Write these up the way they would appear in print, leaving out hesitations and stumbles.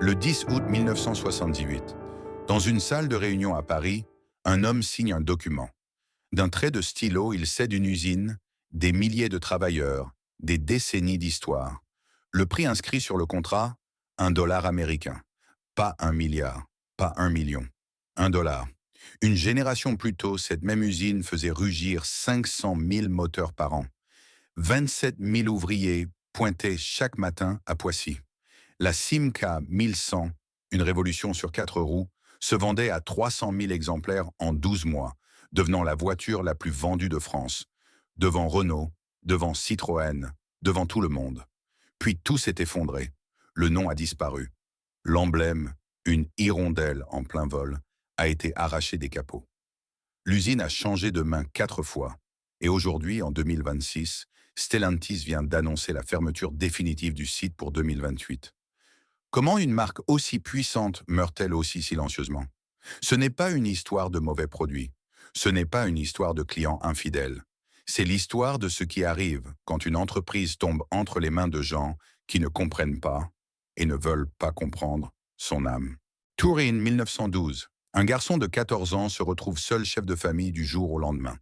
Le 10 août 1978, dans une salle de réunion à Paris, un homme signe un document. D'un trait de stylo, il cède une usine, des milliers de travailleurs, des décennies d'histoire. Le prix inscrit sur le contrat, $1 américain. Pas 1 milliard, pas 1 million. $1. Une génération plus tôt, cette même usine faisait rugir 500 000 moteurs par an. 27 000 ouvriers pointaient chaque matin à Poissy. La Simca 1100, une révolution sur 4 roues, se vendait à 300 000 exemplaires en 12 mois, devenant la voiture la plus vendue de France, devant Renault, devant Citroën, devant tout le monde. Puis tout s'est effondré. Le nom a disparu. L'emblème, une hirondelle en plein vol, a été arraché des capots. L'usine a changé de main 4 fois. Et aujourd'hui, en 2026, Stellantis vient d'annoncer la fermeture définitive du site pour 2028. Comment une marque aussi puissante meurt-elle aussi silencieusement? Ce n'est pas une histoire de mauvais produits. Ce n'est pas une histoire de clients infidèles. C'est l'histoire de ce qui arrive quand une entreprise tombe entre les mains de gens qui ne comprennent pas et ne veulent pas comprendre son âme. Turin, 1912. Un garçon de 14 ans se retrouve seul chef de famille du jour au lendemain.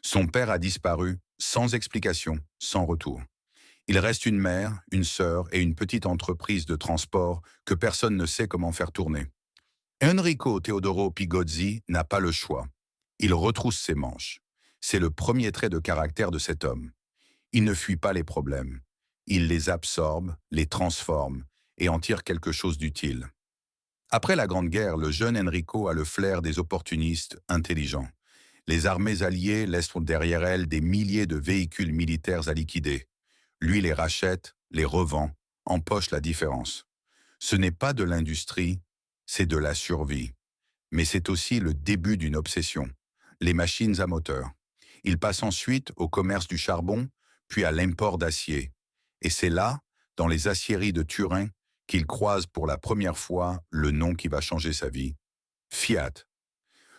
Son père a disparu, sans explication, sans retour. Il reste une mère, une sœur et une petite entreprise de transport que personne ne sait comment faire tourner. Enrico Teodoro Pigozzi n'a pas le choix. Il retrousse ses manches. C'est le premier trait de caractère de cet homme. Il ne fuit pas les problèmes. Il les absorbe, les transforme et en tire quelque chose d'utile. Après la Grande Guerre, le jeune Enrico a le flair des opportunistes intelligents. Les armées alliées laissent derrière elles des milliers de véhicules militaires à liquider. Lui les rachète, les revend, empoche la différence. Ce n'est pas de l'industrie, c'est de la survie. Mais c'est aussi le début d'une obsession, les machines à moteur. Il passe ensuite au commerce du charbon, puis à l'import d'acier. Et c'est là, dans les aciéries de Turin, qu'il croise pour la première fois le nom qui va changer sa vie, Fiat.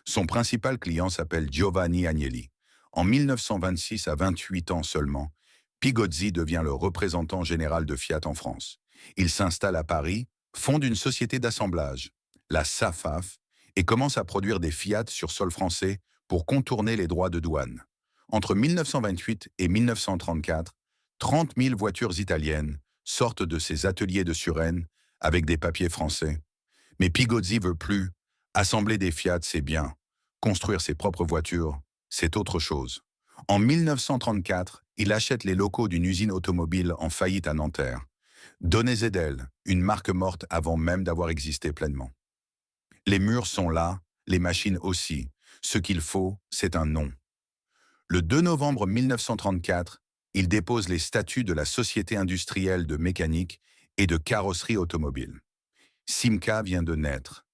Son principal client s'appelle Giovanni Agnelli. En 1926, à 28 ans seulement, Pigozzi devient le représentant général de Fiat en France. Il s'installe à Paris, fonde une société d'assemblage, la SAFAF, et commence à produire des Fiat sur sol français pour contourner les droits de douane. Entre 1928 et 1934, 30 000 voitures italiennes sortent de ses ateliers de Suresnes avec des papiers français. Mais Pigozzi veut plus. Assembler des Fiat, c'est bien. Construire ses propres voitures, c'est autre chose. En 1934, il achète les locaux d'une usine automobile en faillite à Nanterre. Donnezedel, une marque morte avant même d'avoir existé pleinement. Les murs sont là, les machines aussi. Ce qu'il faut, c'est un nom. Le 2 novembre 1934, il dépose les statuts de la Société industrielle de mécanique et de carrosserie automobile. Simca vient de naître.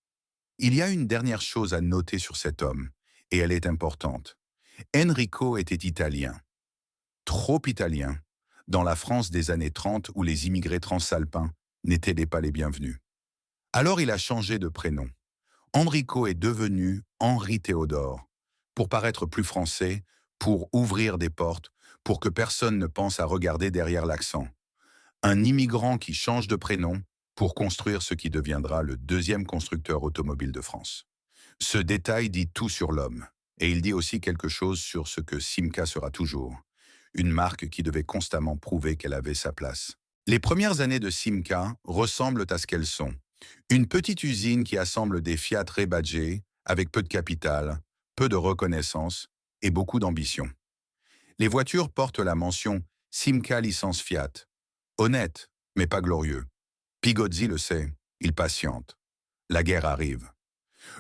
Il y a une dernière chose à noter sur cet homme, et elle est importante. Enrico était italien. Trop italien, dans la France des années 30 où les immigrés transalpins n'étaient pas les bienvenus. Alors il a changé de prénom. Enrico est devenu Henri Théodore, pour paraître plus français, pour ouvrir des portes, pour que personne ne pense à regarder derrière l'accent. Un immigrant qui change de prénom pour construire ce qui deviendra le deuxième constructeur automobile de France. Ce détail dit tout sur l'homme, et il dit aussi quelque chose sur ce que Simca sera toujours, une marque qui devait constamment prouver qu'elle avait sa place. Les premières années de Simca ressemblent à ce qu'elles sont. Une petite usine qui assemble des Fiat rebadgés, avec peu de capital, peu de reconnaissance et beaucoup d'ambition. Les voitures portent la mention Simca licence Fiat. Honnête, mais pas glorieux. Pigozzi le sait, il patiente. La guerre arrive.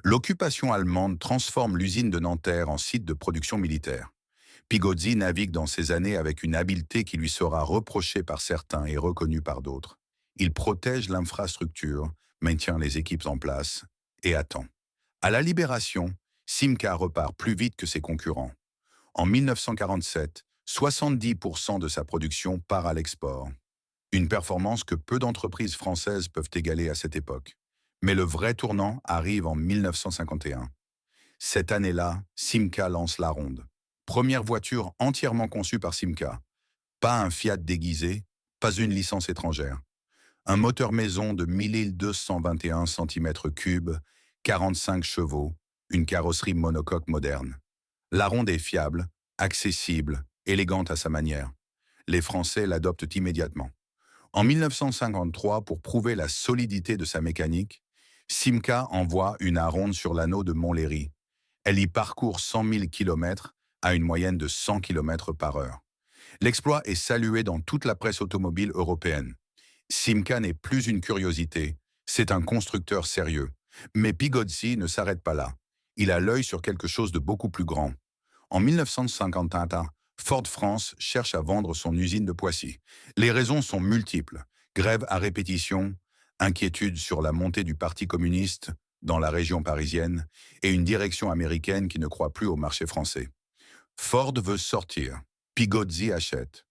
L'occupation allemande transforme l'usine de Nanterre en site de production militaire. Pigozzi navigue dans ces années avec une habileté qui lui sera reprochée par certains et reconnue par d'autres. Il protège l'infrastructure, maintient les équipes en place et attend. À la Libération, Simca repart plus vite que ses concurrents. En 1947, 70% de sa production part à l'export. Une performance que peu d'entreprises françaises peuvent égaler à cette époque. Mais le vrai tournant arrive en 1951. Cette année-là, Simca lance la Ronde. Première voiture entièrement conçue par Simca. Pas un Fiat déguisé, pas une licence étrangère. Un moteur maison de 1221 cm3, 45 chevaux, une carrosserie monocoque moderne. La Ronde est fiable, accessible, élégante à sa manière. Les Français l'adoptent immédiatement. En 1953, pour prouver la solidité de sa mécanique, Simca envoie une Aronde sur l'anneau de Montlhéry. Elle y parcourt 100 000 km à une moyenne de 100 km par heure. L'exploit est salué dans toute la presse automobile européenne. Simca n'est plus une curiosité, c'est un constructeur sérieux. Mais Pigozzi ne s'arrête pas là. Il a l'œil sur quelque chose de beaucoup plus grand. En 1951, Ford France cherche à vendre son usine de Poissy. Les raisons sont multiples. Grève à répétition, inquiétude sur la montée du Parti communiste dans la région parisienne et une direction américaine qui ne croit plus au marché français. Ford veut sortir. Pigozzi achète.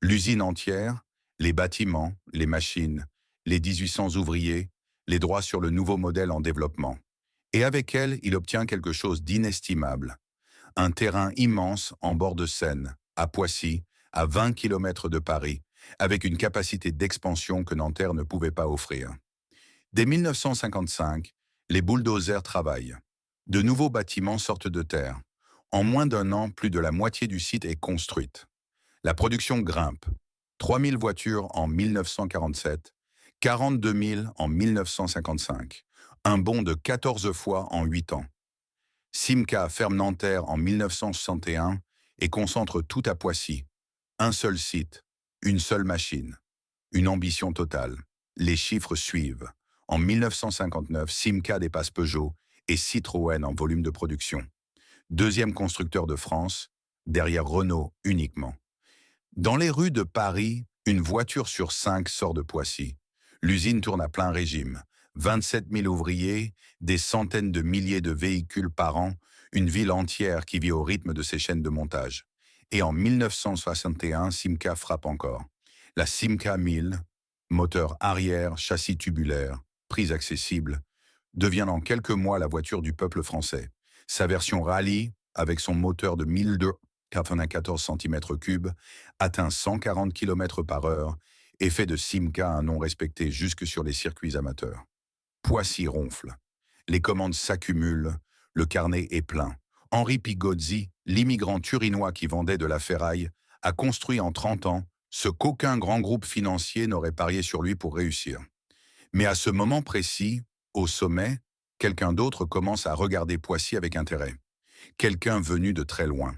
L'usine entière, les bâtiments, les machines, les 1800 ouvriers, les droits sur le nouveau modèle en développement. Et avec elle, il obtient quelque chose d'inestimable. Un terrain immense en bord de Seine, à Poissy, à 20 km de Paris, avec une capacité d'expansion que Nanterre ne pouvait pas offrir. Dès 1955, les bulldozers travaillent. De nouveaux bâtiments sortent de terre. En moins d'un an, plus de la moitié du site est construite. La production grimpe. 3 000 voitures en 1947, 42 000 en 1955. Un bond de 14 fois en 8 ans. Simca ferme Nanterre en 1961 et concentre tout à Poissy. Un seul site, une seule machine. Une ambition totale. Les chiffres suivent. En 1959, Simca dépasse Peugeot et Citroën en volume de production. Deuxième constructeur de France, derrière Renault uniquement. Dans les rues de Paris, une voiture sur 5 sort de Poissy. L'usine tourne à plein régime. 27 000 ouvriers, des centaines de milliers de véhicules par an, une ville entière qui vit au rythme de ses chaînes de montage. Et en 1961, Simca frappe encore. La Simca 1000, moteur arrière, châssis tubulaire, prise accessible, devient en quelques mois la voiture du peuple français. Sa version rallye, avec son moteur de 1294 cm3, atteint 140 km par heure et fait de Simca un nom respecté jusque sur les circuits amateurs. Poissy ronfle. Les commandes s'accumulent, le carnet est plein. Henri Pigozzi, l'immigrant turinois qui vendait de la ferraille, a construit en 30 ans ce qu'aucun grand groupe financier n'aurait parié sur lui pour réussir. Mais à ce moment précis, au sommet, quelqu'un d'autre commence à regarder Poissy avec intérêt. Quelqu'un venu de très loin,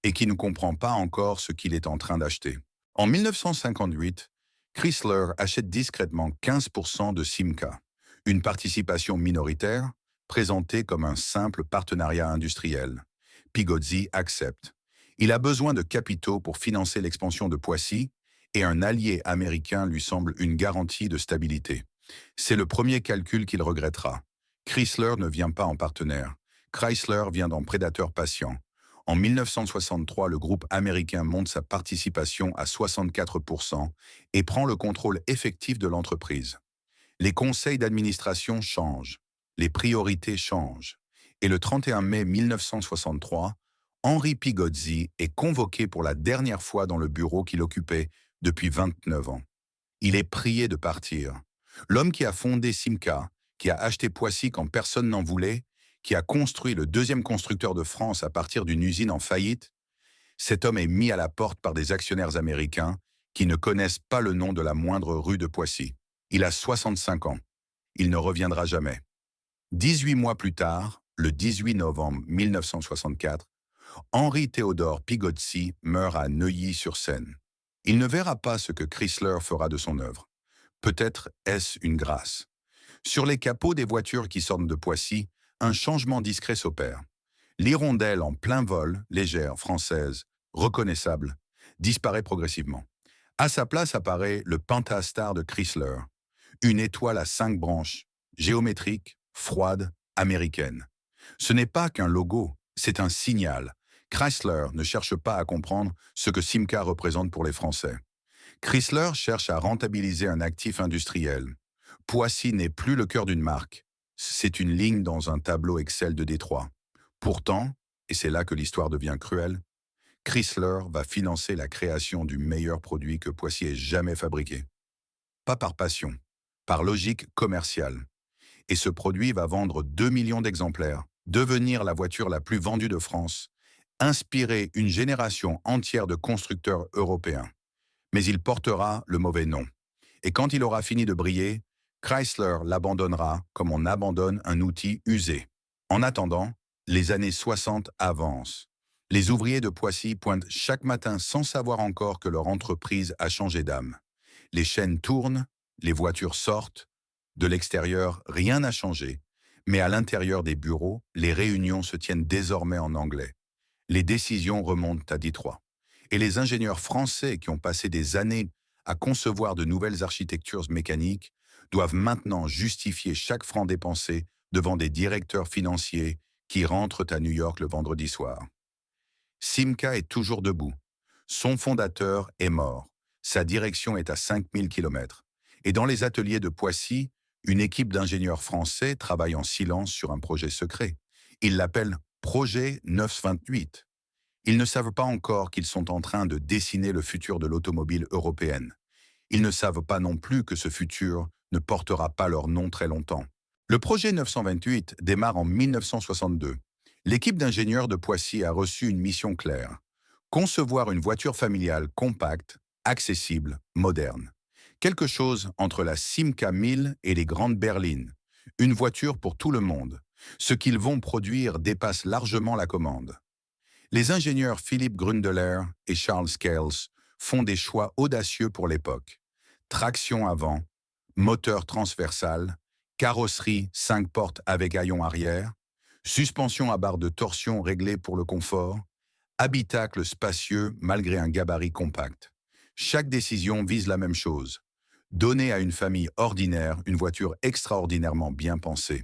et qui ne comprend pas encore ce qu'il est en train d'acheter. En 1958, Chrysler achète discrètement 15% de Simca, une participation minoritaire présentée comme un simple partenariat industriel. Pigozzi accepte. Il a besoin de capitaux pour financer l'expansion de Poissy et un allié américain lui semble une garantie de stabilité. C'est le premier calcul qu'il regrettera. Chrysler ne vient pas en partenaire. Chrysler vient en prédateur patient. En 1963, le groupe américain monte sa participation à 64% et prend le contrôle effectif de l'entreprise. Les conseils d'administration changent, les priorités changent. Et le 31 mai 1963, Henri Pigozzi est convoqué pour la dernière fois dans le bureau qu'il occupait depuis 29 ans. Il est prié de partir. L'homme qui a fondé Simca, qui a acheté Poissy quand personne n'en voulait, qui a construit le deuxième constructeur de France à partir d'une usine en faillite, cet homme est mis à la porte par des actionnaires américains qui ne connaissent pas le nom de la moindre rue de Poissy. Il a 65 ans. Il ne reviendra jamais. 18 mois plus tard, le 18 novembre 1964, Henri Théodore Pigozzi meurt à Neuilly-sur-Seine. Il ne verra pas ce que Chrysler fera de son œuvre. Peut-être est-ce une grâce. Sur les capots des voitures qui sortent de Poissy, un changement discret s'opère. L'hirondelle en plein vol, légère, française, reconnaissable, disparaît progressivement. À sa place apparaît le Pentastar de Chrysler, une étoile à 5 branches, géométrique, froide, américaine. Ce n'est pas qu'un logo, c'est un signal. Chrysler ne cherche pas à comprendre ce que Simca représente pour les Français. Chrysler cherche à rentabiliser un actif industriel. Poissy n'est plus le cœur d'une marque. C'est une ligne dans un tableau Excel de Détroit. Pourtant, et c'est là que l'histoire devient cruelle, Chrysler va financer la création du meilleur produit que Poissy ait jamais fabriqué. Pas par passion, par logique commerciale. Et ce produit va vendre 2 millions d'exemplaires, devenir la voiture la plus vendue de France, inspirer une génération entière de constructeurs européens. Mais il portera le mauvais nom. Et quand il aura fini de briller, Chrysler l'abandonnera comme on abandonne un outil usé. En attendant, les années 60 avancent. Les ouvriers de Poissy pointent chaque matin sans savoir encore que leur entreprise a changé d'âme. Les chaînes tournent, les voitures sortent. De l'extérieur, rien n'a changé. Mais à l'intérieur des bureaux, les réunions se tiennent désormais en anglais. Les décisions remontent à Détroit. Et les ingénieurs français qui ont passé des années à concevoir de nouvelles architectures mécaniques doivent maintenant justifier chaque franc dépensé devant des directeurs financiers qui rentrent à New York le vendredi soir. Simca est toujours debout. Son fondateur est mort. Sa direction est à 5000 km. Et dans les ateliers de Poissy, une équipe d'ingénieurs français travaille en silence sur un projet secret. Ils l'appellent Projet 928. Ils ne savent pas encore qu'ils sont en train de dessiner le futur de l'automobile européenne. Ils ne savent pas non plus que ce futur ne portera pas leur nom très longtemps. Le projet 928 démarre en 1962. L'équipe d'ingénieurs de Poissy a reçu une mission claire: concevoir une voiture familiale compacte, accessible, moderne. Quelque chose entre la Simca 1000 et les grandes berlines. Une voiture pour tout le monde. Ce qu'ils vont produire dépasse largement la commande. Les ingénieurs Philippe Grundler et Charles Scales font des choix audacieux pour l'époque. Traction avant, moteur transversal, carrosserie 5 portes avec haillons arrière, suspension à barre de torsion réglée pour le confort, habitacle spacieux malgré un gabarit compact. Chaque décision vise la même chose: donner à une famille ordinaire une voiture extraordinairement bien pensée.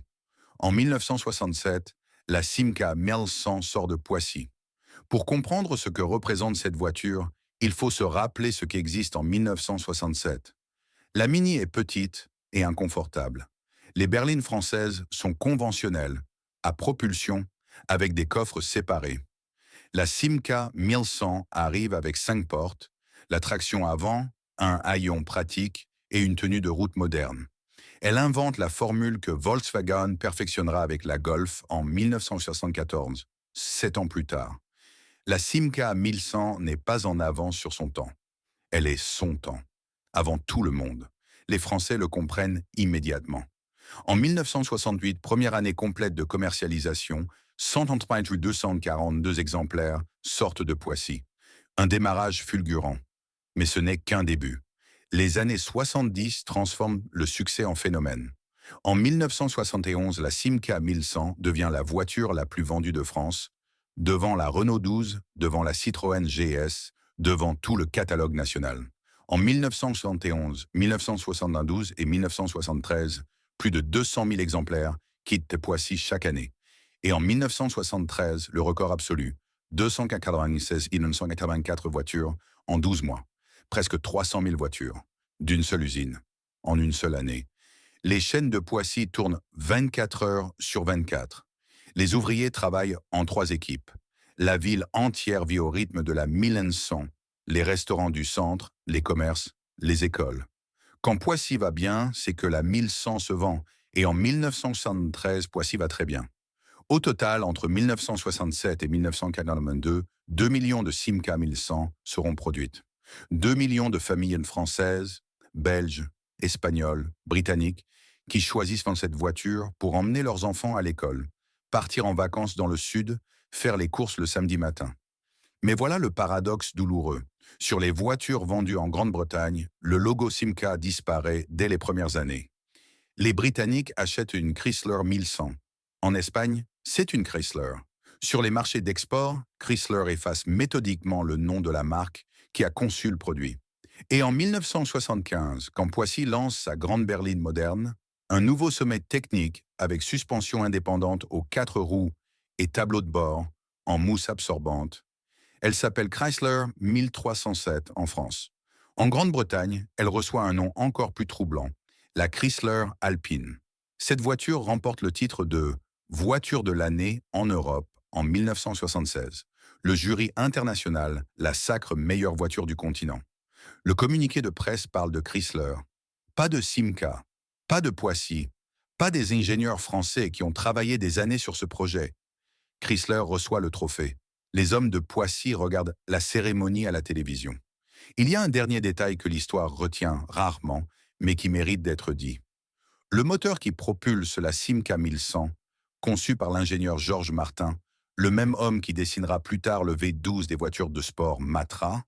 En 1967, la Simca 1100 sort de Poissy. Pour comprendre ce que représente cette voiture, il faut se rappeler ce qui existe en 1967. La Mini est petite et inconfortable. Les berlines françaises sont conventionnelles, à propulsion, avec des coffres séparés. La Simca 1100 arrive avec 5 portes, la traction avant, un haillon pratique et une tenue de route moderne. Elle invente la formule que Volkswagen perfectionnera avec la Golf en 1974, 7 ans plus tard. La Simca 1100 n'est pas en avance sur son temps. Elle est son temps, avant tout le monde. Les Français le comprennent immédiatement. En 1968, première année complète de commercialisation, 242 exemplaires sortent de Poissy. Un démarrage fulgurant. Mais ce n'est qu'un début. Les années 70 transforment le succès en phénomène. En 1971, la Simca 1100 devient la voiture la plus vendue de France, devant la Renault 12, devant la Citroën GS, devant tout le catalogue national. En 1971, 1972 et 1973, plus de 200 000 exemplaires quittent Poissy chaque année. Et en 1973, le record absolu, 296 984 voitures en 12 mois. Presque 300 000 voitures, d'une seule usine, en une seule année. Les chaînes de Poissy tournent 24 heures sur 24. Les ouvriers travaillent en 3 équipes. La ville entière vit au rythme de la 1100, les restaurants du centre, les commerces, les écoles. Quand Poissy va bien, c'est que la 1100 se vend, et en 1973, Poissy va très bien. Au total, entre 1967 et 1982, 2 millions de Simca 1100 seront produites. 2 millions de familles françaises, belges, espagnoles, britanniques, qui choisissent dans cette voiture pour emmener leurs enfants à l'école, partir en vacances dans le sud, faire les courses le samedi matin. Mais voilà le paradoxe douloureux. Sur les voitures vendues en Grande-Bretagne, le logo Simca disparaît dès les premières années. Les Britanniques achètent une Chrysler 1100. En Espagne, c'est une Chrysler. Sur les marchés d'export, Chrysler efface méthodiquement le nom de la marque qui a conçu le produit. Et en 1975, quand Poissy lance sa grande berline moderne, un nouveau sommet technique avec suspension indépendante aux 4 roues et tableau de bord en mousse absorbante. Elle s'appelle Chrysler 1307 en France. En Grande-Bretagne, elle reçoit un nom encore plus troublant, la Chrysler Alpine. Cette voiture remporte le titre de voiture de l'année en Europe en 1976. Le jury international la sacre meilleure voiture du continent. Le communiqué de presse parle de Chrysler, pas de Simca. Pas de Poissy, pas des ingénieurs français qui ont travaillé des années sur ce projet. Chrysler reçoit le trophée. Les hommes de Poissy regardent la cérémonie à la télévision. Il y a un dernier détail que l'histoire retient rarement, mais qui mérite d'être dit. Le moteur qui propulse la Simca 1100, conçu par l'ingénieur Georges Martin, le même homme qui dessinera plus tard le V12 des voitures de sport Matra,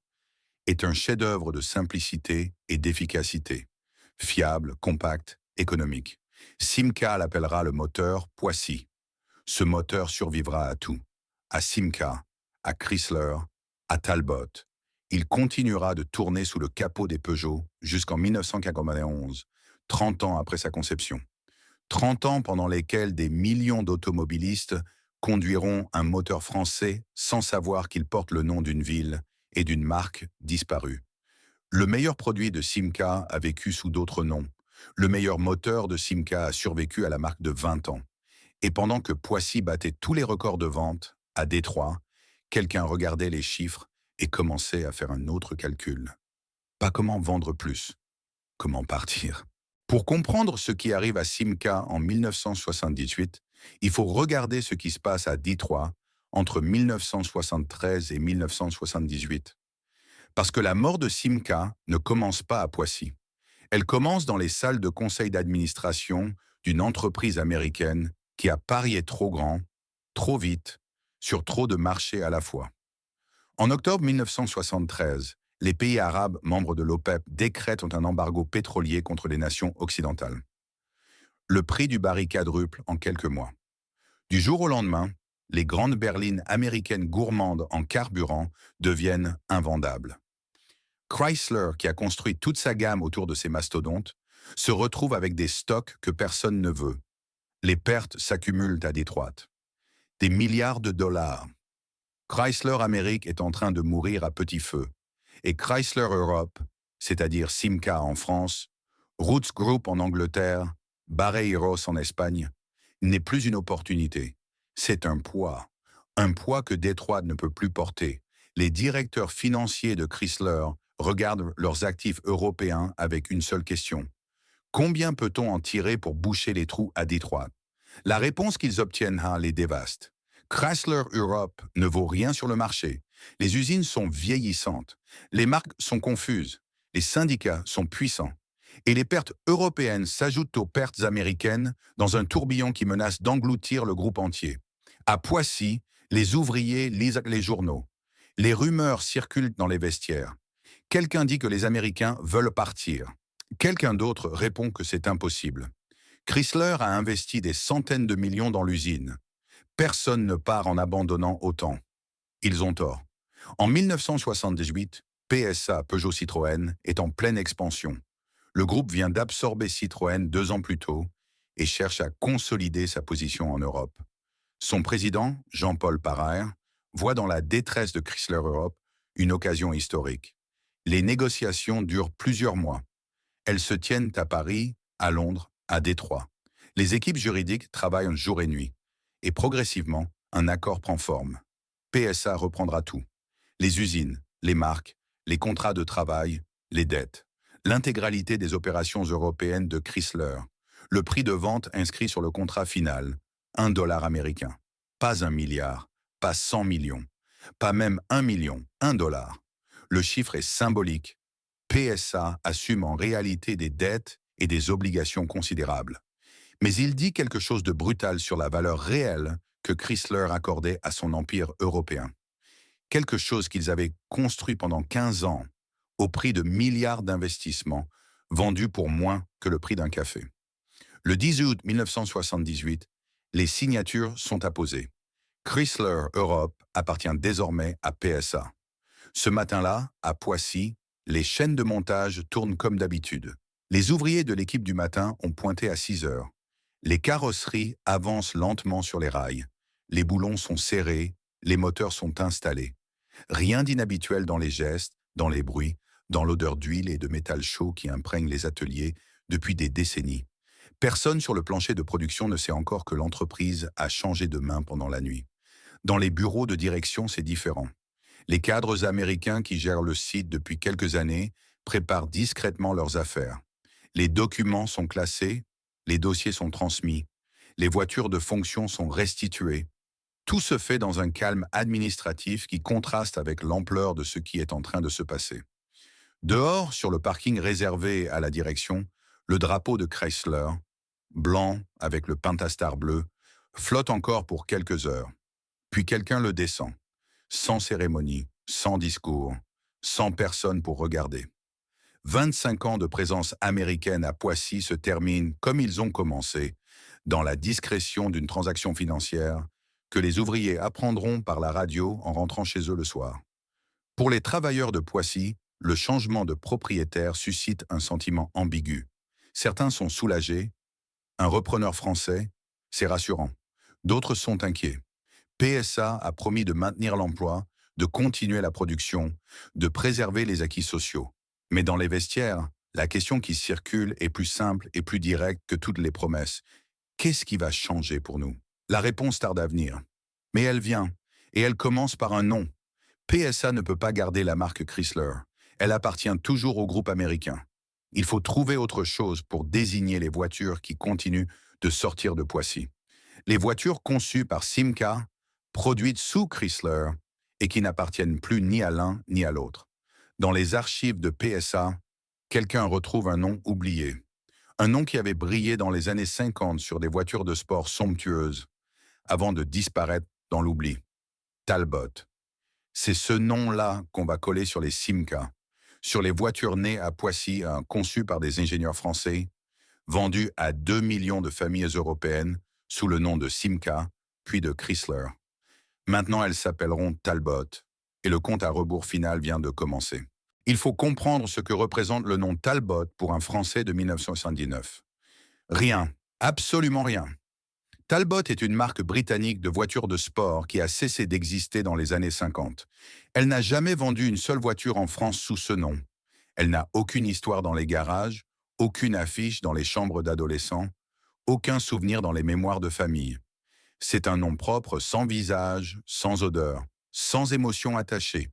est un chef-d'œuvre de simplicité et d'efficacité. Fiable, compact, économique. Simca l'appellera le moteur Poissy. Ce moteur survivra à tout. À Simca, à Chrysler, à Talbot. Il continuera de tourner sous le capot des Peugeot jusqu'en 1991, 30 ans après sa conception. 30 ans pendant lesquels des millions d'automobilistes conduiront un moteur français sans savoir qu'il porte le nom d'une ville et d'une marque disparue. Le meilleur produit de Simca a vécu sous d'autres noms. Le meilleur moteur de Simca a survécu à la marque de 20 ans. Et pendant que Poissy battait tous les records de vente, à Détroit, quelqu'un regardait les chiffres et commençait à faire un autre calcul. Pas comment vendre plus, comment partir. Pour comprendre ce qui arrive à Simca en 1978, il faut regarder ce qui se passe à Détroit entre 1973 et 1978. Parce que la mort de Simca ne commence pas à Poissy. Elle commence dans les salles de conseil d'administration d'une entreprise américaine qui a parié trop grand, trop vite, sur trop de marchés à la fois. En octobre 1973, les pays arabes membres de l'OPEP décrètent un embargo pétrolier contre les nations occidentales. Le prix du baril quadruple en quelques mois. Du jour au lendemain, les grandes berlines américaines gourmandes en carburant deviennent invendables. Chrysler, qui a construit toute sa gamme autour de ces mastodontes, se retrouve avec des stocks que personne ne veut. Les pertes s'accumulent à Détroit. Des milliards de dollars. Chrysler Amérique est en train de mourir à petit feu. Et Chrysler Europe, c'est-à-dire Simca en France, Roots Group en Angleterre, Barreiros en Espagne, n'est plus une opportunité. C'est un poids que Détroit ne peut plus porter. Les directeurs financiers de Chrysler regardent leurs actifs européens avec une seule question. Combien peut-on en tirer pour boucher les trous à Détroit? La réponse qu'ils obtiennent les dévaste. Chrysler Europe ne vaut rien sur le marché. Les usines sont vieillissantes. Les marques sont confuses. Les syndicats sont puissants. Et les pertes européennes s'ajoutent aux pertes américaines dans un tourbillon qui menace d'engloutir le groupe entier. À Poissy, les ouvriers lisent les journaux. Les rumeurs circulent dans les vestiaires. Quelqu'un dit que les Américains veulent partir. Quelqu'un d'autre répond que c'est impossible. Chrysler a investi des centaines de millions dans l'usine. Personne ne part en abandonnant autant. Ils ont tort. En 1978, PSA Peugeot Citroën est en pleine expansion. Le groupe vient d'absorber Citroën 2 ans plus tôt et cherche à consolider sa position en Europe. Son président, Jean-Paul Paraire, voit dans la détresse de Chrysler Europe une occasion historique. Les négociations durent plusieurs mois. Elles se tiennent à Paris, à Londres, à Détroit. Les équipes juridiques travaillent jour et nuit. Et progressivement, un accord prend forme. PSA reprendra tout. Les usines, les marques, les contrats de travail, les dettes. L'intégralité des opérations européennes de Chrysler. Le prix de vente inscrit sur le contrat final, $1 américain. Pas 1 milliard, pas 100 millions, pas même 1 million, $1. Le chiffre est symbolique. PSA assume en réalité des dettes et des obligations considérables. Mais il dit quelque chose de brutal sur la valeur réelle que Chrysler accordait à son empire européen. Quelque chose qu'ils avaient construit pendant 15 ans, au prix de milliards d'investissements, vendus pour moins que le prix d'un café. Le 10 août 1978, les signatures sont apposées. Chrysler Europe appartient désormais à PSA. Ce matin-là, à Poissy, les chaînes de montage tournent comme d'habitude. Les ouvriers de l'équipe du matin ont pointé à 6 heures. Les carrosseries avancent lentement sur les rails. Les boulons sont serrés, les moteurs sont installés. Rien d'inhabituel dans les gestes, dans les bruits, dans l'odeur d'huile et de métal chaud qui imprègne les ateliers depuis des décennies. Personne sur le plancher de production ne sait encore que l'entreprise a changé de main pendant la nuit. Dans les bureaux de direction, c'est différent. Les cadres américains qui gèrent le site depuis quelques années préparent discrètement leurs affaires. Les documents sont classés, les dossiers sont transmis, les voitures de fonction sont restituées. Tout se fait dans un calme administratif qui contraste avec l'ampleur de ce qui est en train de se passer. Dehors, sur le parking réservé à la direction, le drapeau de Chrysler, blanc avec le pentastar bleu, flotte encore pour quelques heures. Puis quelqu'un le descend, sans cérémonie, sans discours, sans personne pour regarder. 25 ans de présence américaine à Poissy se terminent comme ils ont commencé, dans la discrétion d'une transaction financière que les ouvriers apprendront par la radio en rentrant chez eux le soir. Pour les travailleurs de Poissy, le changement de propriétaire suscite un sentiment ambigu. Certains sont soulagés, un repreneur français, c'est rassurant. D'autres sont inquiets. PSA a promis de maintenir l'emploi, de continuer la production, de préserver les acquis sociaux. Mais dans les vestiaires, la question qui circule est plus simple et plus directe que toutes les promesses. Qu'est-ce qui va changer pour nous? La réponse tarde à venir. Mais elle vient, et elle commence par un nom. PSA ne peut pas garder la marque Chrysler. Elle appartient toujours au groupe américain. Il faut trouver autre chose pour désigner les voitures qui continuent de sortir de Poissy. Les voitures conçues par Simca, produites sous Chrysler et qui n'appartiennent plus ni à l'un ni à l'autre. Dans les archives de PSA, quelqu'un retrouve un nom oublié. Un nom qui avait brillé dans les années 50 sur des voitures de sport somptueuses, avant de disparaître dans l'oubli. Talbot. C'est ce nom-là qu'on va coller sur les Simca, sur les voitures nées à Poissy, conçues par des ingénieurs français, vendues à 2 millions de familles européennes sous le nom de Simca, puis de Chrysler. Maintenant, elles s'appelleront Talbot, et le compte à rebours final vient de commencer. Il faut comprendre ce que représente le nom Talbot pour un Français de 1979. Rien, absolument rien. Talbot est une marque britannique de voitures de sport qui a cessé d'exister dans les années 50. Elle n'a jamais vendu une seule voiture en France sous ce nom. Elle n'a aucune histoire dans les garages, aucune affiche dans les chambres d'adolescents, aucun souvenir dans les mémoires de famille. C'est un nom propre, sans visage, sans odeur, sans émotion attachée.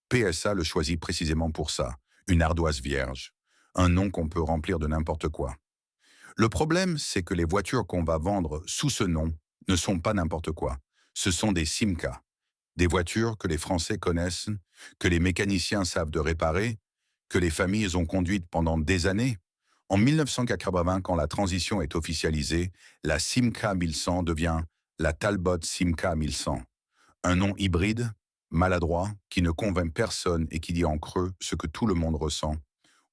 PSA le choisit précisément pour ça, une ardoise vierge, un nom qu'on peut remplir de n'importe quoi. Le problème, c'est que les voitures qu'on va vendre sous ce nom ne sont pas n'importe quoi. Ce sont des Simca, des voitures que les Français connaissent, que les mécaniciens savent de réparer, que les familles ont conduites pendant des années. En 1980, quand la transition est officialisée, la Simca 1100 devient la Talbot Simca 1100. Un nom hybride, maladroit, qui ne convainc personne et qui dit en creux ce que tout le monde ressent.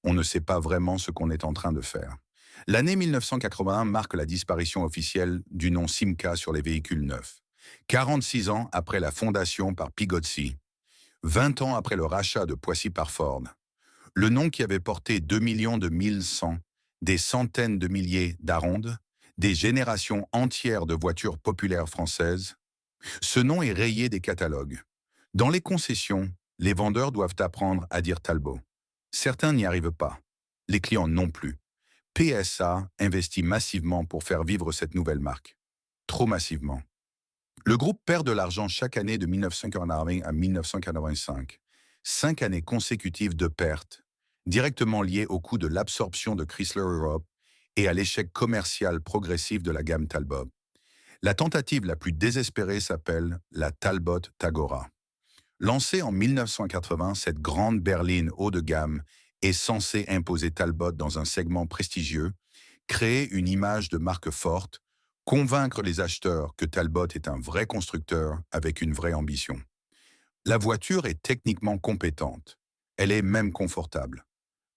On ne sait pas vraiment ce qu'on est en train de faire. L'année 1981 marque la disparition officielle du nom Simca sur les véhicules neufs. 46 ans après la fondation par Pigozzi, 20 ans après le rachat de Poissy par Ford. Le nom qui avait porté 2 millions de 1100, des centaines de milliers d'Arondes, des générations entières de voitures populaires françaises, ce nom est rayé des catalogues. Dans les concessions, les vendeurs doivent apprendre à dire Talbot. Certains n'y arrivent pas. Les clients non plus. PSA investit massivement pour faire vivre cette nouvelle marque. Trop massivement. Le groupe perd de l'argent chaque année de 1980 à 1985. 5 années consécutives de pertes, directement liées au coût de l'absorption de Chrysler Europe et à l'échec commercial progressif de la gamme Talbot. La tentative la plus désespérée s'appelle la Talbot Tagora. Lancée en 1980, cette grande berline haut de gamme est censée imposer Talbot dans un segment prestigieux, créer une image de marque forte, convaincre les acheteurs que Talbot est un vrai constructeur avec une vraie ambition. La voiture est techniquement compétente. Elle est même confortable.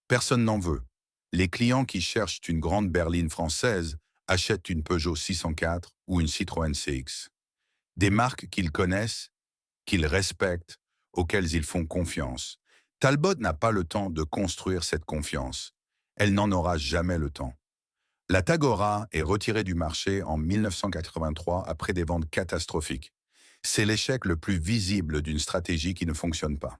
Personne n'en veut. Les clients qui cherchent une grande berline française achètent une Peugeot 604 ou une Citroën CX. Des marques qu'ils connaissent, qu'ils respectent, auxquelles ils font confiance. Talbot n'a pas le temps de construire cette confiance. Elle n'en aura jamais le temps. La Tagora est retirée du marché en 1983 après des ventes catastrophiques. C'est l'échec le plus visible d'une stratégie qui ne fonctionne pas.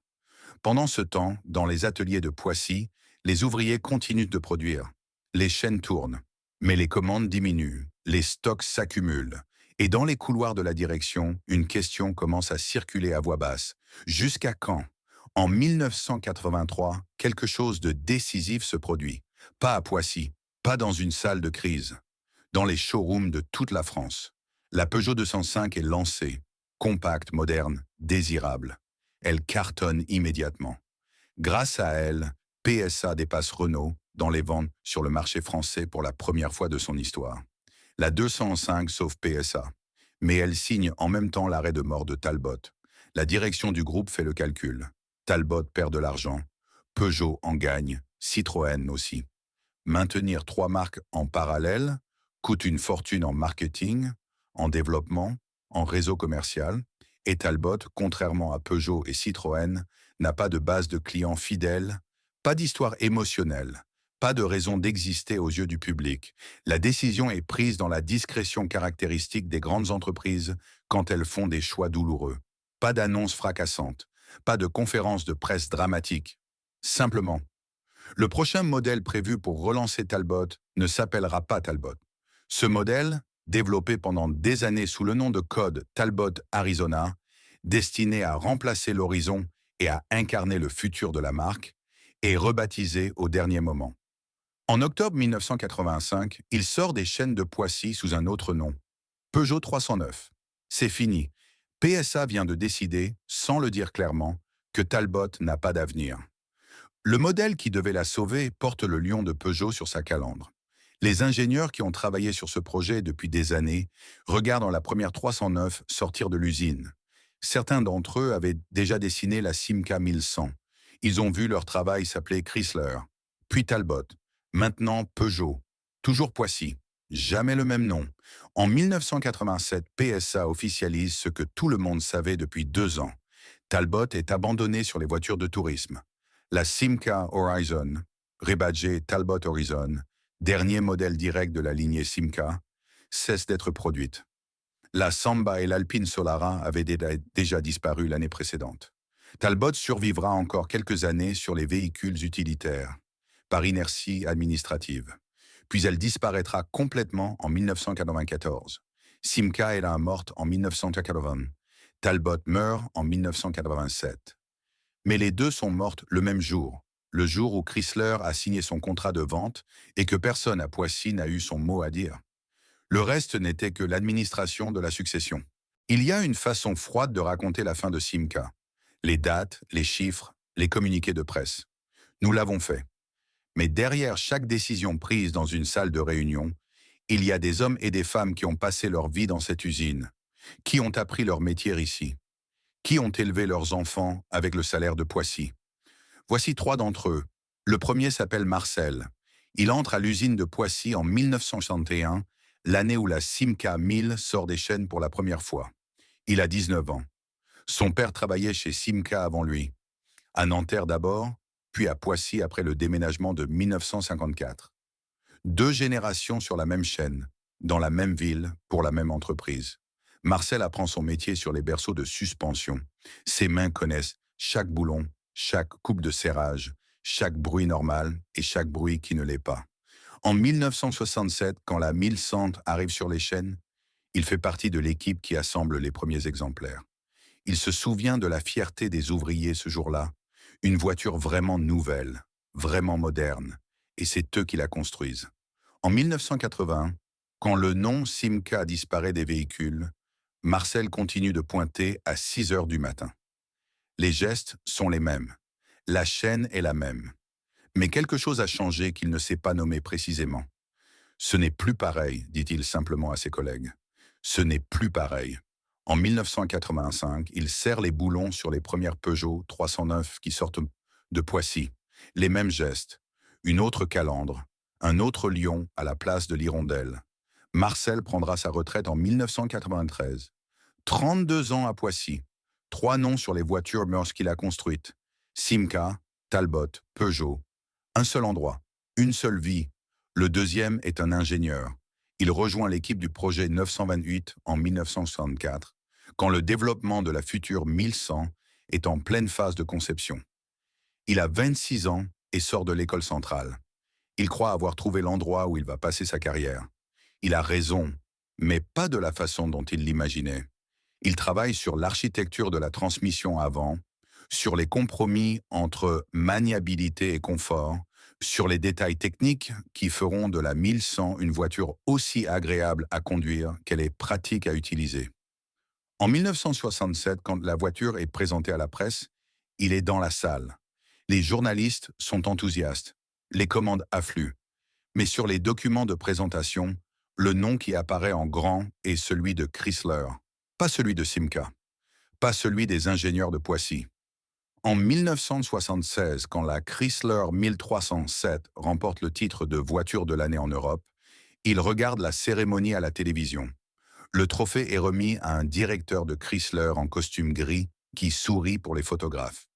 Pendant ce temps, dans les ateliers de Poissy, les ouvriers continuent de produire. Les chaînes tournent, mais les commandes diminuent, les stocks s'accumulent. Et dans les couloirs de la direction, une question commence à circuler à voix basse. Jusqu'à quand? En 1983, quelque chose de décisif se produit. Pas à Poissy, pas dans une salle de crise. dans les showrooms de toute la France. La Peugeot 205 est lancée, compacte, moderne, désirable. Elle cartonne immédiatement. Grâce à elle, PSA dépasse Renault dans les ventes sur le marché français pour la première fois de son histoire. La 205 sauve PSA, mais elle signe en même temps l'arrêt de mort de Talbot. La direction du groupe fait le calcul. Talbot perd de l'argent, Peugeot en gagne, Citroën aussi. Maintenir 3 marques en parallèle coûte une fortune en marketing, en développement, en réseau commercial, et Talbot, contrairement à Peugeot et Citroën, n'a pas de base de clients fidèles, pas d'histoire émotionnelle, pas de raison d'exister aux yeux du public. La décision est prise dans la discrétion caractéristique des grandes entreprises quand elles font des choix douloureux. Pas d'annonces fracassantes, pas de conférences de presse dramatiques. Simplement, le prochain modèle prévu pour relancer Talbot ne s'appellera pas Talbot. Ce modèle, développé pendant des années sous le nom de code Talbot Arizona, destiné à remplacer l'Horizon et à incarner le futur de la marque, est rebaptisé au dernier moment. En octobre 1985, il sort des chaînes de Poissy sous un autre nom, Peugeot 309. C'est fini. PSA vient de décider, sans le dire clairement, que Talbot n'a pas d'avenir. Le modèle qui devait la sauver porte le lion de Peugeot sur sa calandre. Les ingénieurs qui ont travaillé sur ce projet depuis des années regardent la première 309 sortir de l'usine. Certains d'entre eux avaient déjà dessiné la Simca 1100. Ils ont vu leur travail s'appeler Chrysler, puis Talbot, maintenant Peugeot, toujours Poissy, jamais le même nom. En 1987, PSA officialise ce que tout le monde savait depuis 2 ans. Talbot est abandonné sur les voitures de tourisme. La Simca Horizon, rebadgée Talbot Horizon, dernier modèle direct de la lignée Simca, cesse d'être produite. La Samba et l'Alpine Solara avaient déjà disparu l'année précédente. Talbot survivra encore quelques années sur les véhicules utilitaires, par inertie administrative. Puis elle disparaîtra complètement en 1994. Simca est morte en 1980. Talbot meurt en 1987. Mais les deux sont mortes le même jour, le jour où Chrysler a signé son contrat de vente et que personne à Poissy n'a eu son mot à dire. Le reste n'était que l'administration de la succession. Il y a une façon froide de raconter la fin de Simca. Les dates, les chiffres, les communiqués de presse. Nous l'avons fait. Mais derrière chaque décision prise dans une salle de réunion, il y a des hommes et des femmes qui ont passé leur vie dans cette usine, qui ont appris leur métier ici, qui ont élevé leurs enfants avec le salaire de Poissy. Voici 3 d'entre eux. Le premier s'appelle Marcel. Il entre à l'usine de Poissy en 1961, l'année où la Simca 1000 sort des chaînes pour la première fois. Il a 19 ans. Son père travaillait chez Simca avant lui. À Nanterre d'abord, puis à Poissy après le déménagement de 1954. 2 générations sur la même chaîne, dans la même ville, pour la même entreprise. Marcel apprend son métier sur les berceaux de suspension. Ses mains connaissent chaque boulon, chaque coupe de serrage, chaque bruit normal et chaque bruit qui ne l'est pas. En 1967, quand la 1100 arrive sur les chaînes, il fait partie de l'équipe qui assemble les premiers exemplaires. Il se souvient de la fierté des ouvriers ce jour-là, une voiture vraiment nouvelle, vraiment moderne, et c'est eux qui la construisent. En 1980, quand le nom Simca disparaît des véhicules, Marcel continue de pointer à 6 heures du matin. Les gestes sont les mêmes. La chaîne est la même. Mais quelque chose a changé qu'il ne sait pas nommer précisément. Ce n'est plus pareil, dit-il simplement à ses collègues. Ce n'est plus pareil. En 1985, il serre les boulons sur les premières Peugeot 309 qui sortent de Poissy. Les mêmes gestes, une autre calandre, un autre lion à la place de l'hirondelle. Marcel prendra sa retraite en 1993. 32 ans à Poissy. 3 noms sur les voitures Merce qu'il a construites. Simca, Talbot, Peugeot. Un seul endroit, une seule vie. Le deuxième est un ingénieur. Il rejoint l'équipe du projet 928 en 1964, quand le développement de la future 1100 est en pleine phase de conception. Il a 26 ans et sort de l'école centrale. Il croit avoir trouvé l'endroit où il va passer sa carrière. Il a raison, mais pas de la façon dont il l'imaginait. Il travaille sur l'architecture de la transmission avant, sur les compromis entre maniabilité et confort, sur les détails techniques qui feront de la 1100 une voiture aussi agréable à conduire qu'elle est pratique à utiliser. En 1967, quand la voiture est présentée à la presse, il est dans la salle. Les journalistes sont enthousiastes. Les commandes affluent. Mais sur les documents de présentation, le nom qui apparaît en grand est celui de Chrysler, pas celui de Simca, pas celui des ingénieurs de Poissy. En 1976, quand la Chrysler 1307 remporte le titre de voiture de l'année en Europe, il regarde la cérémonie à la télévision. Le trophée est remis à un directeur de Chrysler en costume gris qui sourit pour les photographes.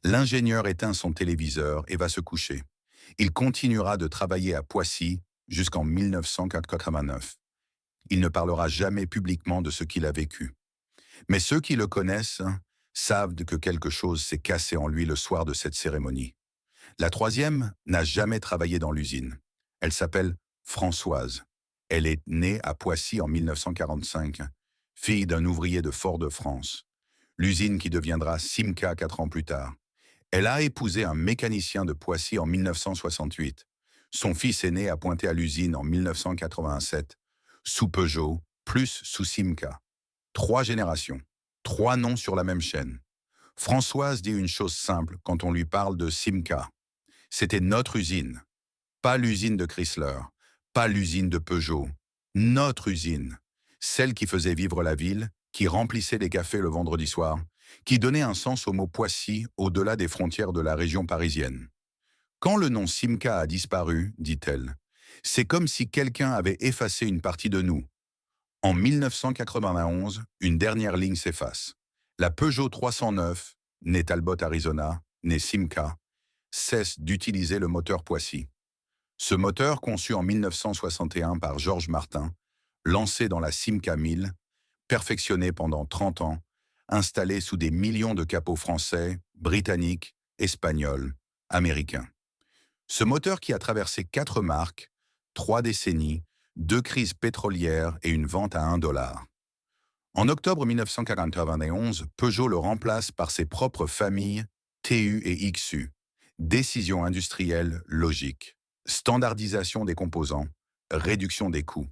L'ingénieur éteint son téléviseur et va se coucher. Il continuera de travailler à Poissy jusqu'en 1989. Il ne parlera jamais publiquement de ce qu'il a vécu. Mais ceux qui le connaissent savent que quelque chose s'est cassé en lui le soir de cette cérémonie. La troisième n'a jamais travaillé dans l'usine. Elle s'appelle Françoise. Elle est née à Poissy en 1945, fille d'un ouvrier de Fort-de-France, l'usine qui deviendra Simca 4 ans plus tard. Elle a épousé un mécanicien de Poissy en 1968. Son fils aîné a pointé à l'usine en 1987, sous Peugeot, plus sous Simca. 3 générations, 3 noms sur la même chaîne. Françoise dit une chose simple quand on lui parle de Simca. C'était notre usine, pas l'usine de Chrysler, pas l'usine de Peugeot, notre usine, celle qui faisait vivre la ville, qui remplissait les cafés le vendredi soir, qui donnait un sens au mot Poissy au-delà des frontières de la région parisienne. Quand le nom Simca a disparu, dit-elle, c'est comme si quelqu'un avait effacé une partie de nous. En 1991, une dernière ligne s'efface. La Peugeot 309, née Talbot, Arizona, née Simca, cesse d'utiliser le moteur Poissy. Ce moteur, conçu en 1961 par Georges Martin, lancé dans la Simca 1000, perfectionné pendant 30 ans, installé sous des millions de capots français, britanniques, espagnols, américains. Ce moteur qui a traversé 4 marques, 3 décennies, 2 crises pétrolières et une vente à $1. En octobre 1991, Peugeot le remplace par ses propres familles TU et XU. Décision industrielle logique. Standardisation des composants, réduction des coûts.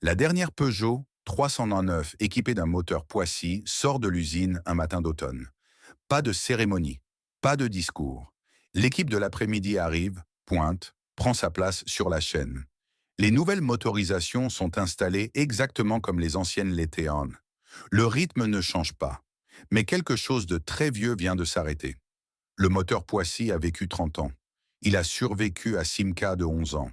La dernière Peugeot 309 équipée d'un moteur Poissy sort de l'usine un matin d'automne. Pas de cérémonie, pas de discours. L'équipe de l'après-midi arrive, pointe, prend sa place sur la chaîne. Les nouvelles motorisations sont installées exactement comme les anciennes l'étaient. Le rythme ne change pas, mais quelque chose de très vieux vient de s'arrêter. Le moteur Poissy a vécu 30 ans. Il a survécu à Simca de 11 ans.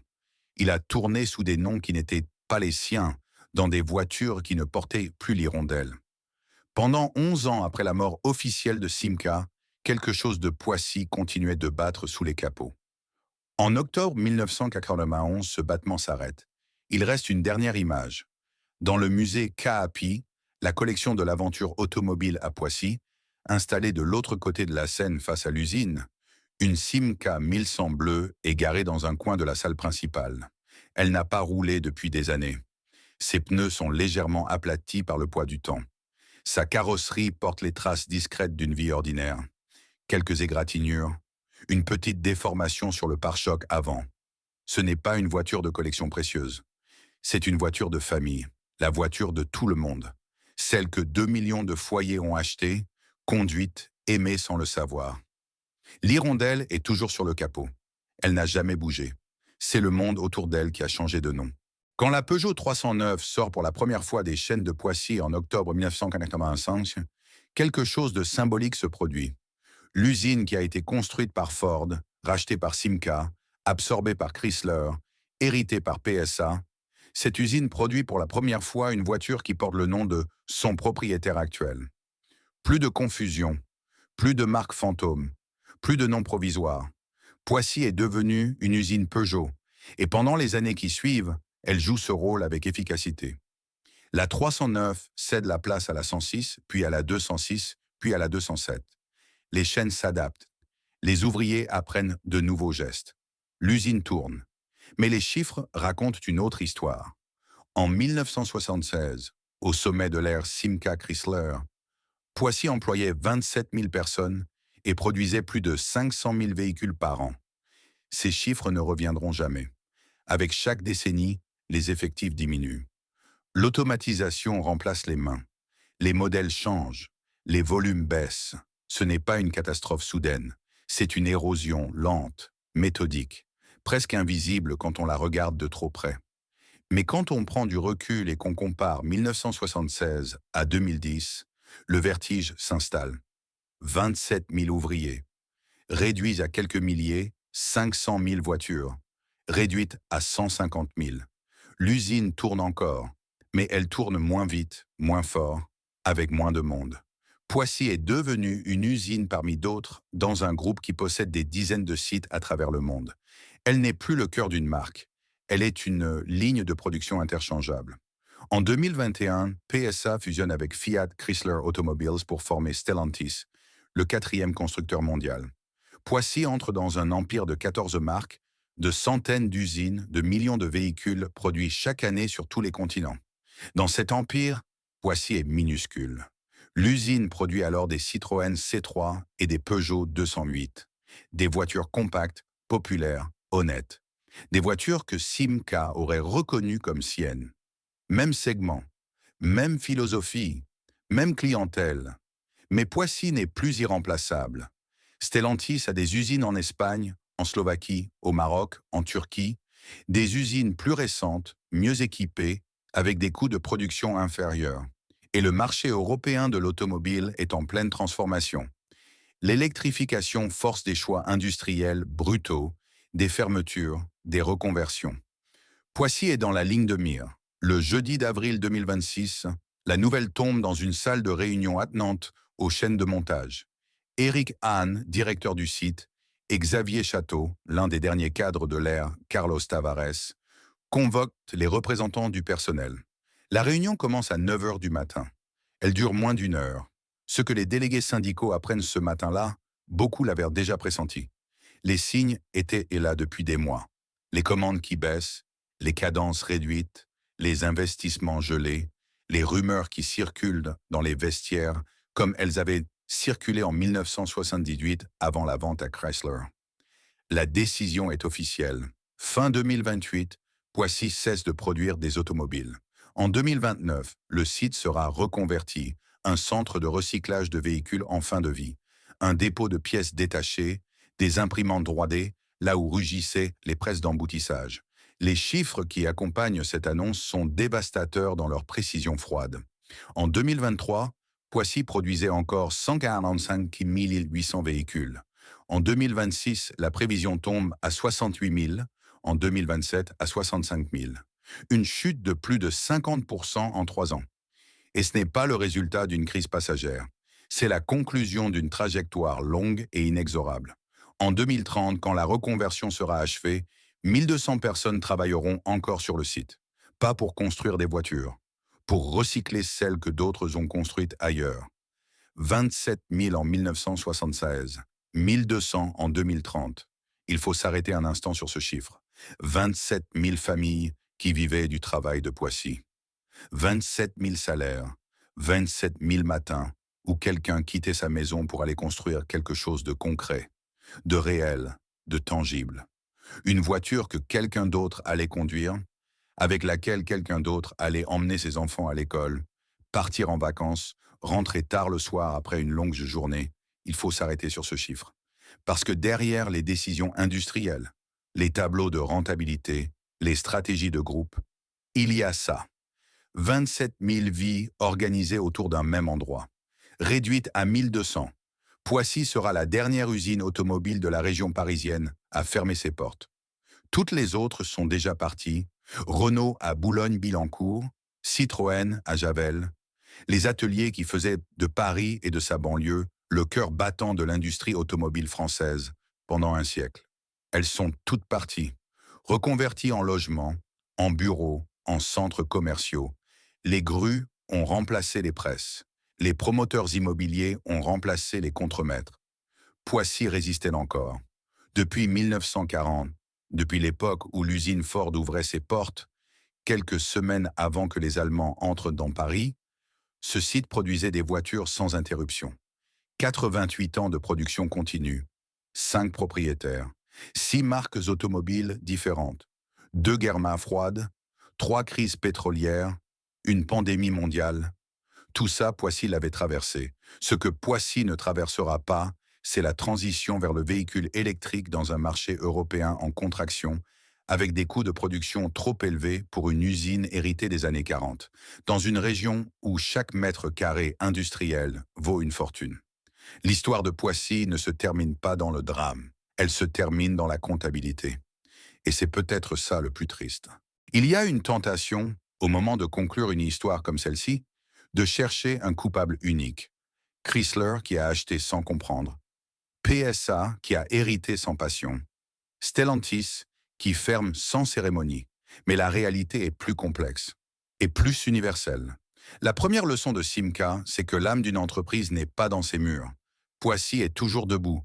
Il a tourné sous des noms qui n'étaient pas les siens, dans des voitures qui ne portaient plus l'hirondelle. Pendant 11 ans après la mort officielle de Simca, quelque chose de Poissy continuait de battre sous les capots. En octobre 1991, ce battement s'arrête. Il reste une dernière image. Dans le musée KAPI, la collection de l'aventure automobile à Poissy, installée de l'autre côté de la Seine face à l'usine, une Simca 1100 bleue est garée dans un coin de la salle principale. Elle n'a pas roulé depuis des années. Ses pneus sont légèrement aplatis par le poids du temps. Sa carrosserie porte les traces discrètes d'une vie ordinaire. Quelques égratignures, une petite déformation sur le pare-choc avant. Ce n'est pas une voiture de collection précieuse. C'est une voiture de famille, la voiture de tout le monde. Celle que 2 millions de foyers ont achetée, conduite, aimée sans le savoir. L'hirondelle est toujours sur le capot. Elle n'a jamais bougé. C'est le monde autour d'elle qui a changé de nom. Quand la Peugeot 309 sort pour la première fois des chaînes de Poissy en octobre 1985, quelque chose de symbolique se produit. L'usine qui a été construite par Ford, rachetée par Simca, absorbée par Chrysler, héritée par PSA, cette usine produit pour la première fois une voiture qui porte le nom de son propriétaire actuel. Plus de confusion, plus de marques fantômes, plus de noms provisoires. Poissy est devenue une usine Peugeot, et pendant les années qui suivent, elle joue ce rôle avec efficacité. La 309 cède la place à la 106, puis à la 206, puis à la 207. Les chaînes s'adaptent. Les ouvriers apprennent de nouveaux gestes. L'usine tourne. Mais les chiffres racontent une autre histoire. En 1976, au sommet de l'ère Simca-Chrysler, Poissy employait 27 000 personnes et produisait plus de 500 000 véhicules par an. Ces chiffres ne reviendront jamais. Avec chaque décennie, les effectifs diminuent. L'automatisation remplace les mains. Les modèles changent. Les volumes baissent. Ce n'est pas une catastrophe soudaine. C'est une érosion lente, méthodique, presque invisible quand on la regarde de trop près. Mais quand on prend du recul et qu'on compare 1976 à 2010, le vertige s'installe. 27 000 ouvriers, réduits à quelques milliers, 500 000 voitures, réduites à 150 000. L'usine tourne encore, mais elle tourne moins vite, moins fort, avec moins de monde. Poissy est devenue une usine parmi d'autres dans un groupe qui possède des dizaines de sites à travers le monde. Elle n'est plus le cœur d'une marque. Elle est une ligne de production interchangeable. En 2021, PSA fusionne avec Fiat Chrysler Automobiles pour former Stellantis, le quatrième constructeur mondial. Poissy entre dans un empire de 14 marques, de centaines d'usines, de millions de véhicules produits chaque année sur tous les continents. Dans cet empire, Poissy est minuscule. L'usine produit alors des Citroën C3 et des Peugeot 208, des voitures compactes, populaires, honnêtes. Des voitures que Simca aurait reconnues comme siennes. Même segment, même philosophie, même clientèle. Mais Poissy n'est plus irremplaçable. Stellantis a des usines en Espagne, en Slovaquie, au Maroc, en Turquie, des usines plus récentes, mieux équipées, avec des coûts de production inférieurs. Et le marché européen de l'automobile est en pleine transformation. L'électrification force des choix industriels brutaux, des fermetures, des reconversions. Poissy est dans la ligne de mire. Le jeudi d'avril 2026, la nouvelle tombe dans une salle de réunion attenante aux chaînes de montage. Éric Hahn, directeur du site, et Xavier Château, l'un des derniers cadres de l'ère Carlos Tavares, convoquent les représentants du personnel. La réunion commence à 9 heures du matin. Elle dure moins d'une heure. Ce que les délégués syndicaux apprennent ce matin-là, beaucoup l'avaient déjà pressenti. Les signes étaient là depuis des mois. Les commandes qui baissent, les cadences réduites, les investissements gelés, les rumeurs qui circulent dans les vestiaires comme elles avaient circulé en 1978 avant la vente à Chrysler. La décision est officielle. Fin 2028, Poissy cesse de produire des automobiles. En 2029, le site sera reconverti, un centre de recyclage de véhicules en fin de vie, un dépôt de pièces détachées, des imprimantes 3D, là où rugissaient les presses d'emboutissage. Les chiffres qui accompagnent cette annonce sont dévastateurs dans leur précision froide. En 2023, Poissy produisait encore 145 800 véhicules. En 2026, la prévision tombe à 68 000, en 2027 à 65 000. Une chute de plus de 50% en 3 ans. Et ce n'est pas le résultat d'une crise passagère. C'est la conclusion d'une trajectoire longue et inexorable. En 2030, quand la reconversion sera achevée, 1200 personnes travailleront encore sur le site. Pas pour construire des voitures, pour recycler celles que d'autres ont construites ailleurs. 27 000 en 1976, 1200 en 2030. Il faut s'arrêter un instant sur ce chiffre. 27 000 familles qui vivaient du travail de Poissy. 27 000 salaires, 27 000 matins où quelqu'un quittait sa maison pour aller construire quelque chose de concret, de réel, de tangible. Une voiture que quelqu'un d'autre allait conduire, avec laquelle quelqu'un d'autre allait emmener ses enfants à l'école, partir en vacances, rentrer tard le soir après une longue journée. Il faut s'arrêter sur ce chiffre. Parce que derrière les décisions industrielles, les tableaux de rentabilité, les stratégies de groupe, il y a ça. 27 000 vies organisées autour d'un même endroit, réduites à 1200. Poissy sera la dernière usine automobile de la région parisienne à fermer ses portes. Toutes les autres sont déjà parties, Renault à Boulogne-Billancourt, Citroën à Javel, les ateliers qui faisaient de Paris et de sa banlieue le cœur battant de l'industrie automobile française pendant un siècle. Elles sont toutes parties, reconverties en logements, en bureaux, en centres commerciaux. Les grues ont remplacé les presses. Les promoteurs immobiliers ont remplacé les contremaîtres. Poissy résistait encore. Depuis 1940, depuis l'époque où l'usine Ford ouvrait ses portes, quelques semaines avant que les Allemands entrent dans Paris, ce site produisait des voitures sans interruption. 88 ans de production continue, 5 propriétaires, 6 marques automobiles différentes, 2 guerres froides, 3 crises pétrolières, une pandémie mondiale. Tout ça, Poissy l'avait traversé. Ce que Poissy ne traversera pas, c'est la transition vers le véhicule électrique dans un marché européen en contraction, avec des coûts de production trop élevés pour une usine héritée des années 40, dans une région où chaque mètre carré industriel vaut une fortune. L'histoire de Poissy ne se termine pas dans le drame, elle se termine dans la comptabilité. Et c'est peut-être ça le plus triste. Il y a une tentation, au moment de conclure une histoire comme celle-ci, de chercher un coupable unique. Chrysler qui a acheté sans comprendre, PSA qui a hérité sans passion, Stellantis qui ferme sans cérémonie. Mais la réalité est plus complexe et plus universelle. La première leçon de Simca, c'est que l'âme d'une entreprise n'est pas dans ses murs. Poissy est toujours debout.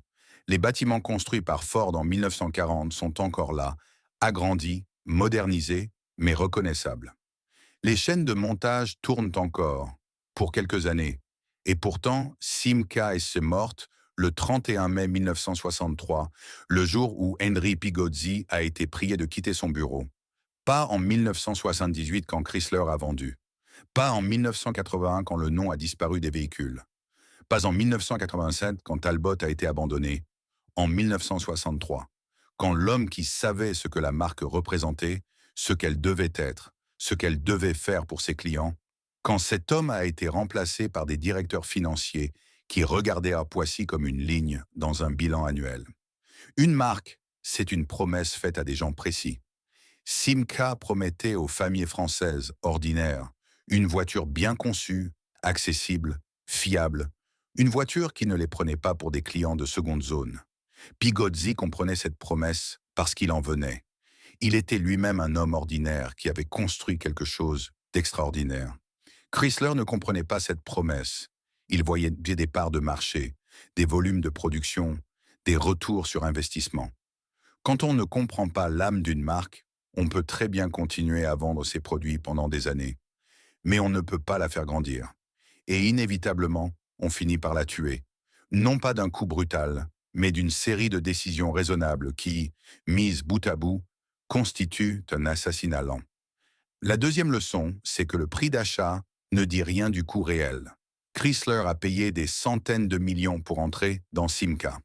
Les bâtiments construits par Ford en 1940 sont encore là, agrandis, modernisés, mais reconnaissables. Les chaînes de montage tournent encore, pour quelques années. Et pourtant, Simca est morte le 31 mai 1963, le jour où Henry Pigozzi a été prié de quitter son bureau. Pas en 1978 quand Chrysler a vendu. Pas en 1981 quand le nom a disparu des véhicules. Pas en 1987 quand Talbot a été abandonné. En 1963, quand l'homme qui savait ce que la marque représentait, ce qu'elle devait être, ce qu'elle devait faire pour ses clients, quand cet homme a été remplacé par des directeurs financiers qui regardaient à Poissy comme une ligne dans un bilan annuel. Une marque, c'est une promesse faite à des gens précis. Simca promettait aux familles françaises ordinaires une voiture bien conçue, accessible, fiable, une voiture qui ne les prenait pas pour des clients de seconde zone. Pigozzi comprenait cette promesse parce qu'il en venait. Il était lui-même un homme ordinaire qui avait construit quelque chose d'extraordinaire. Chrysler ne comprenait pas cette promesse. Il voyait des parts de marché, des volumes de production, des retours sur investissement. Quand on ne comprend pas l'âme d'une marque, on peut très bien continuer à vendre ses produits pendant des années, mais on ne peut pas la faire grandir. Et inévitablement, on finit par la tuer. Non pas d'un coup brutal, mais d'une série de décisions raisonnables qui, mises bout à bout, constituent un assassinat lent. La deuxième leçon, c'est que le prix d'achat ne dit rien du coût réel. Chrysler a payé des centaines de millions pour entrer dans Simca.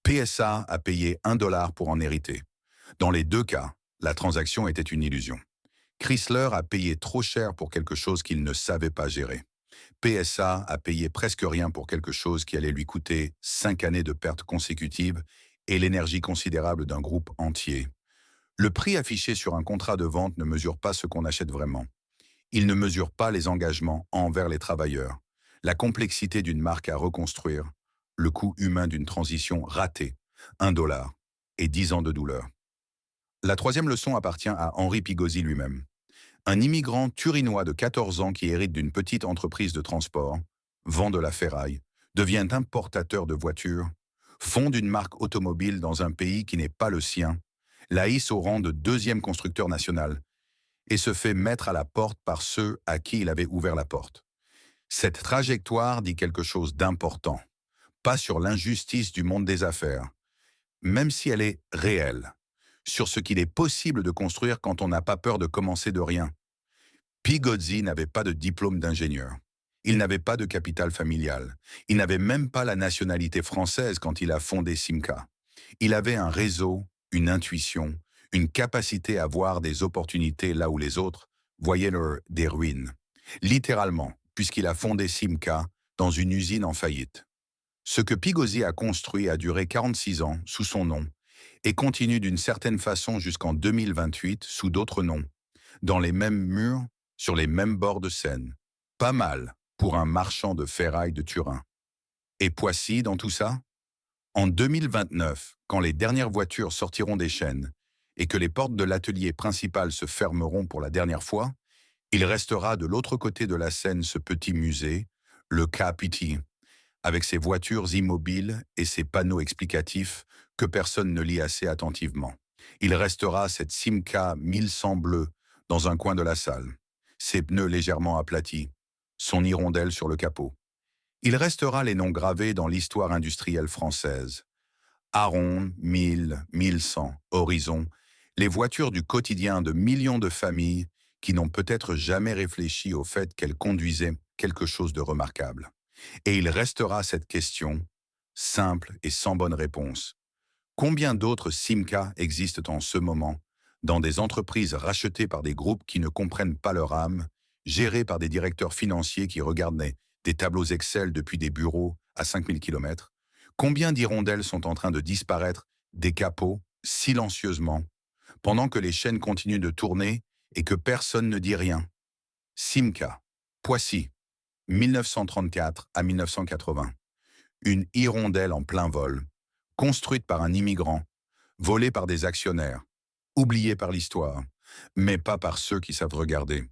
PSA a payé $1 pour en hériter. Dans les deux cas, la transaction était une illusion. Chrysler a payé trop cher pour quelque chose qu'il ne savait pas gérer. PSA a payé presque rien pour quelque chose qui allait lui coûter 5 années de pertes consécutives et l'énergie considérable d'un groupe entier. Le prix affiché sur un contrat de vente ne mesure pas ce qu'on achète vraiment. Il ne mesure pas les engagements envers les travailleurs, la complexité d'une marque à reconstruire, le coût humain d'une transition ratée, $1 et 10 ans de douleur. La troisième leçon appartient à Henry Pigozzi lui-même. Un immigrant turinois de 14 ans qui hérite d'une petite entreprise de transport, vend de la ferraille, devient importateur de voitures, fonde une marque automobile dans un pays qui n'est pas le sien, la hisse au rang de deuxième constructeur national, et se fait mettre à la porte par ceux à qui il avait ouvert la porte. Cette trajectoire dit quelque chose d'important, pas sur l'injustice du monde des affaires, même si elle est réelle, sur ce qu'il est possible de construire quand on n'a pas peur de commencer de rien. Pigozzi n'avait pas de diplôme d'ingénieur. Il n'avait pas de capital familial. Il n'avait même pas la nationalité française quand il a fondé Simca. Il avait un réseau, une intuition, une capacité à voir des opportunités là où les autres voyaient des ruines. Littéralement, puisqu'il a fondé Simca dans une usine en faillite. Ce que Pigozzi a construit a duré 46 ans sous son nom et continue d'une certaine façon jusqu'en 2028 sous d'autres noms, dans les mêmes murs, sur les mêmes bords de Seine. Pas mal pour un marchand de ferraille de Turin. Et Poissy dans tout ça? En 2029, quand les dernières voitures sortiront des chaînes et que les portes de l'atelier principal se fermeront pour la dernière fois, il restera de l'autre côté de la Seine ce petit musée, le Capiti, avec ses voitures immobiles et ses panneaux explicatifs que personne ne lit assez attentivement. Il restera cette Simca 1100 bleue dans un coin de la salle, ses pneus légèrement aplatis, son hirondelle sur le capot. Il restera les noms gravés dans l'histoire industrielle française. Aron, 1000, 1100, Horizon, les voitures du quotidien de millions de familles qui n'ont peut-être jamais réfléchi au fait qu'elles conduisaient quelque chose de remarquable. Et il restera cette question, simple et sans bonne réponse. Combien d'autres Simca existent en ce moment, dans des entreprises rachetées par des groupes qui ne comprennent pas leur âme, gérées par des directeurs financiers qui regardent des tableaux Excel depuis des bureaux à 5000 km? Combien d'hirondelles sont en train de disparaître des capots, silencieusement, pendant que les chaînes continuent de tourner et que personne ne dit rien? Simca, Poissy, 1934 à 1980. Une hirondelle en plein vol, construite par un immigrant, volée par des actionnaires, oubliée par l'histoire, mais pas par ceux qui savent regarder.